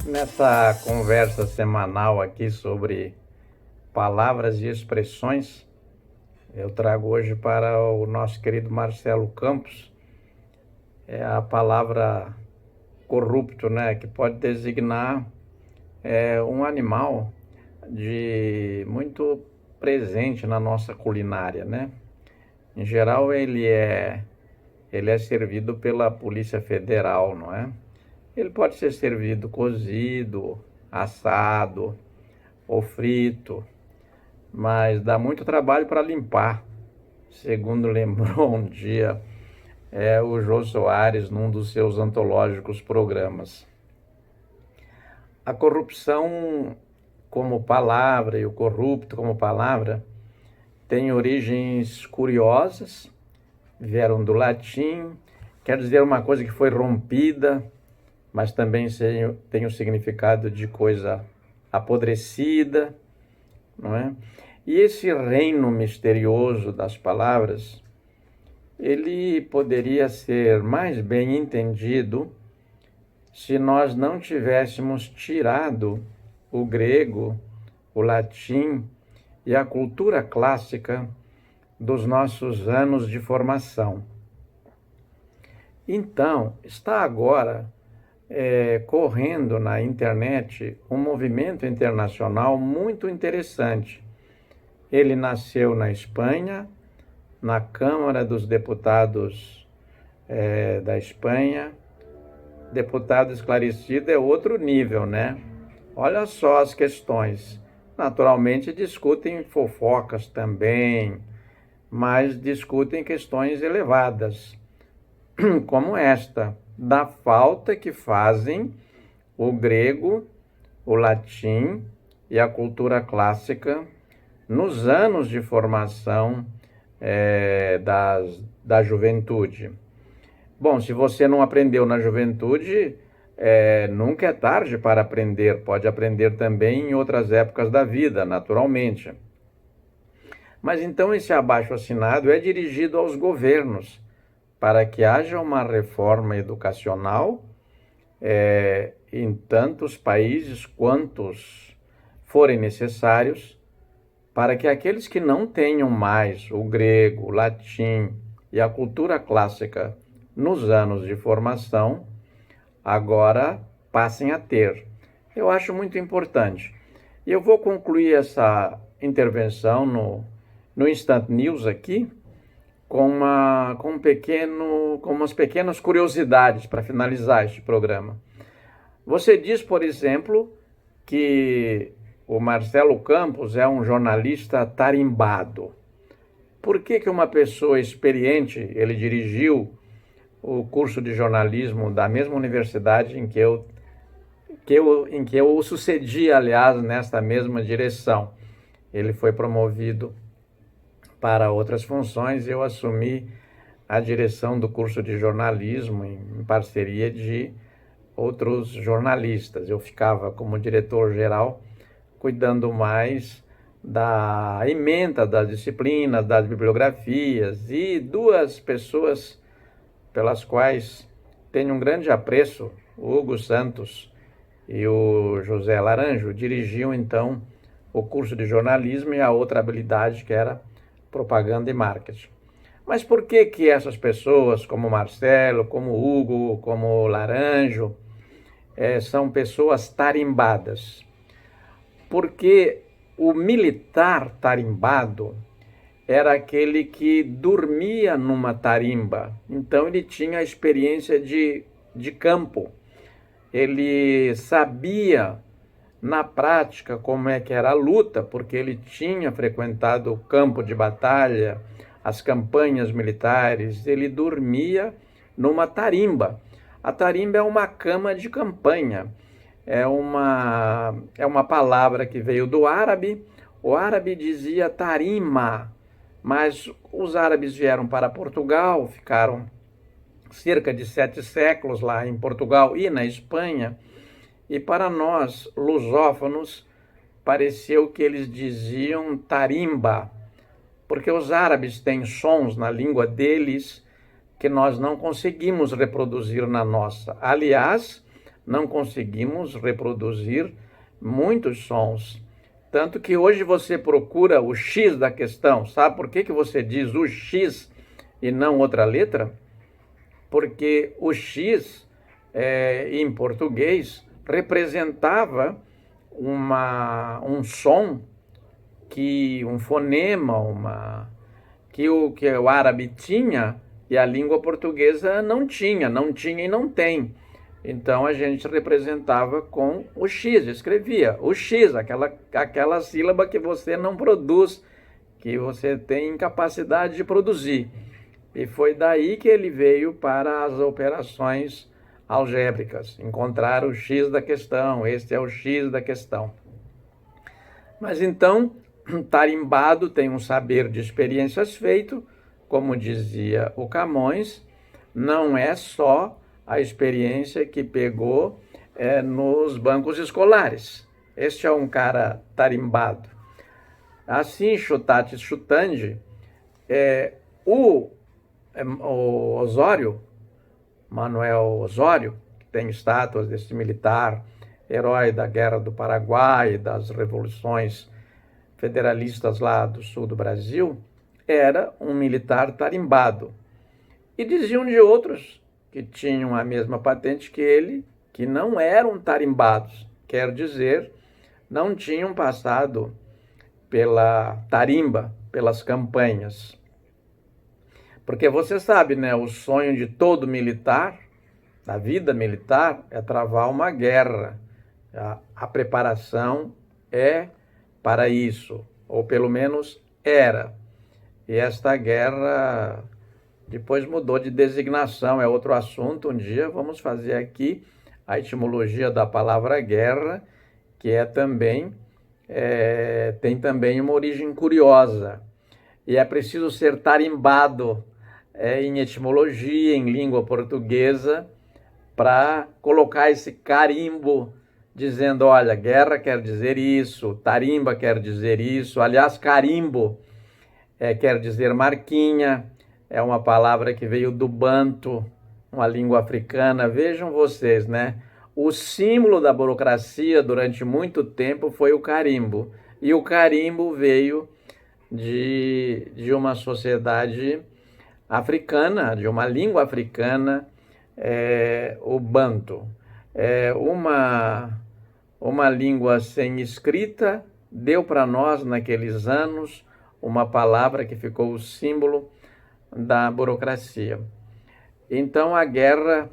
Nessa conversa semanal aqui sobre palavras e expressões, eu trago hoje para o nosso querido Marcelo Campos a palavra corrupto, né, que pode designar um animal muito presente na nossa culinária, né? Em geral, ele é servido pela Polícia Federal, não é? Ele pode ser servido cozido, assado ou frito, mas dá muito trabalho para limpar, segundo lembrou um dia o Jô Soares num dos seus antológicos programas. A corrupção como palavra e o corrupto como palavra tem origens curiosas, vieram do latim, quer dizer uma coisa que foi rompida, mas também tem o significado de coisa apodrecida, não é? E esse reino misterioso das palavras, ele poderia ser mais bem entendido se nós não tivéssemos tirado o grego, o latim e a cultura clássica dos nossos anos de formação. Então, está agora correndo na internet um movimento internacional muito interessante. Ele nasceu na Espanha, na Câmara dos Deputados da Espanha. Deputado esclarecido é outro nível, né? Olha só as questões. Naturalmente discutem fofocas também, mas discutem questões elevadas, como esta, da falta que fazem o grego, o latim e a cultura clássica nos anos de formação da juventude. Bom, se você não aprendeu na juventude, nunca é tarde para aprender, pode aprender também em outras épocas da vida, naturalmente. Mas então esse abaixo-assinado é dirigido aos governos, para que haja uma reforma educacional em tantos países quantos forem necessários, para que aqueles que não tenham mais o grego, o latim e a cultura clássica nos anos de formação, agora passem a ter. Eu acho muito importante. E eu vou concluir essa intervenção no Instant News aqui, com umas pequenas curiosidades para finalizar este programa. Você diz, por exemplo, que o Marcelo Campos é um jornalista tarimbado. Por que uma pessoa experiente, ele dirigiu o curso de jornalismo da mesma universidade em que eu o sucedi, aliás, nesta mesma direção. Ele foi promovido para outras funções, eu assumi a direção do curso de jornalismo em parceria de outros jornalistas. Eu ficava como diretor-geral, cuidando mais da ementa das disciplinas, das bibliografias, e duas pessoas pelas quais tenho um grande apreço, o Hugo Santos e o José Laranjo, dirigiam então o curso de jornalismo e a outra habilidade que era propaganda e marketing. Mas por que essas pessoas, como Marcelo, como Hugo, como Laranjo, são pessoas tarimbadas? Porque o militar tarimbado era aquele que dormia numa tarimba, então ele tinha a experiência de campo, ele sabia na prática como é que era a luta, porque ele tinha frequentado o campo de batalha, as campanhas militares, ele dormia numa tarimba. A tarimba é uma cama de campanha, é uma palavra que veio do árabe. O árabe dizia tarima, mas os árabes vieram para Portugal, ficaram cerca de 7 séculos lá em Portugal e na Espanha, E para nós, lusófonos, pareceu que eles diziam tarimba, porque os árabes têm sons na língua deles que nós não conseguimos reproduzir na nossa. Aliás, não conseguimos reproduzir muitos sons. Tanto que hoje você procura o X da questão. Sabe por que você diz o X e não outra letra? Porque o X, em português, representava um som, um fonema, que o árabe tinha e a língua portuguesa não tinha e não tem. Então a gente representava com o X, escrevia o X, aquela sílaba que você não produz, que você tem incapacidade de produzir. E foi daí que ele veio para as operações algébricas, encontrar o X da questão, este é o X da questão. Mas então, tarimbado tem um saber de experiências feito, como dizia o Camões, não é só a experiência que pegou nos bancos escolares. Este é um cara tarimbado. Assim, chutatis chutandi, o Osório, Manuel Osório, que tem estátuas desse militar, herói da Guerra do Paraguai, das revoluções federalistas lá do sul do Brasil, era um militar tarimbado. E diziam de outros que tinham a mesma patente que ele, que não eram tarimbados, quer dizer, não tinham passado pela tarimba, pelas campanhas. Porque você sabe, né, o sonho de todo militar, da vida militar, é travar uma guerra. A preparação é para isso, ou pelo menos era. E esta guerra depois mudou de designação, é outro assunto. Um dia vamos fazer aqui a etimologia da palavra guerra, que tem também uma origem curiosa. E é preciso ser tarimbado em etimologia, em língua portuguesa, para colocar esse carimbo, dizendo, olha, guerra quer dizer isso, tarimba quer dizer isso. Aliás, carimbo quer dizer marquinha, é uma palavra que veio do banto, uma língua africana. Vejam vocês, né? O símbolo da burocracia durante muito tempo foi o carimbo. E o carimbo veio de uma sociedade africana, de uma língua africana, o banto. Uma língua sem escrita, deu para nós naqueles anos uma palavra que ficou o símbolo da burocracia. Então a guerra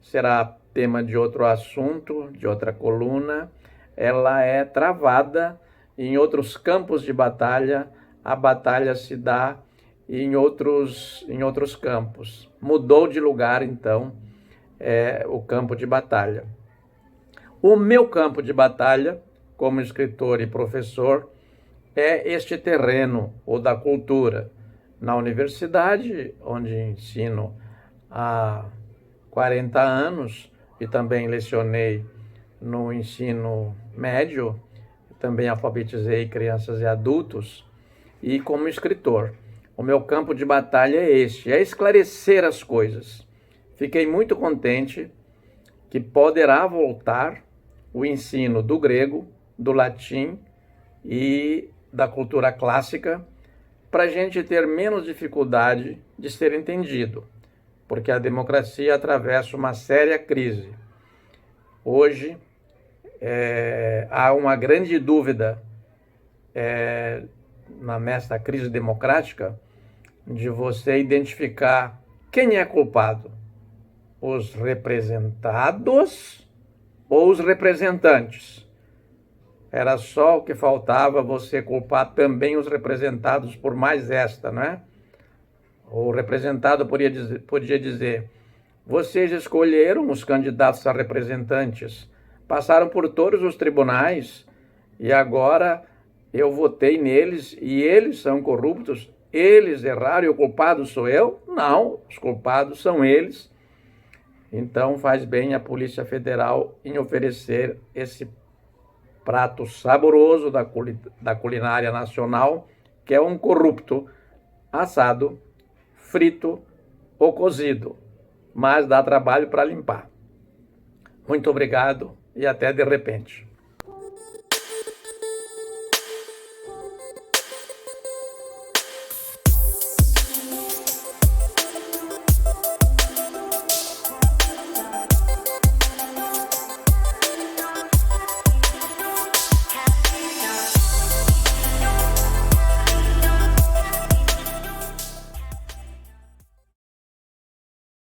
será tema de outro assunto, de outra coluna. Ela é travada em outros campos de batalha, a batalha se dá em outros campos. Mudou de lugar, então, o campo de batalha. O meu campo de batalha, como escritor e professor, é este terreno, o da cultura. Na universidade, onde ensino há 40 anos, e também lecionei no ensino médio, também alfabetizei crianças e adultos, e como escritor. O meu campo de batalha é este, é esclarecer as coisas. Fiquei muito contente que poderá voltar o ensino do grego, do latim e da cultura clássica, para a gente ter menos dificuldade de ser entendido, porque a democracia atravessa uma séria crise. Hoje, há uma grande dúvida nesta crise democrática de você identificar quem é culpado, os representados ou os representantes. Era só o que faltava você culpar também os representados por mais esta, não é? O representado podia dizer, vocês escolheram os candidatos a representantes, passaram por todos os tribunais e agora eu votei neles e eles são corruptos, eles erraram e o culpado sou eu? Não, os culpados são eles. Então faz bem a Polícia Federal em oferecer esse prato saboroso da culinária nacional, que é um corrupto assado, frito ou cozido, mas dá trabalho para limpar. Muito obrigado e até de repente.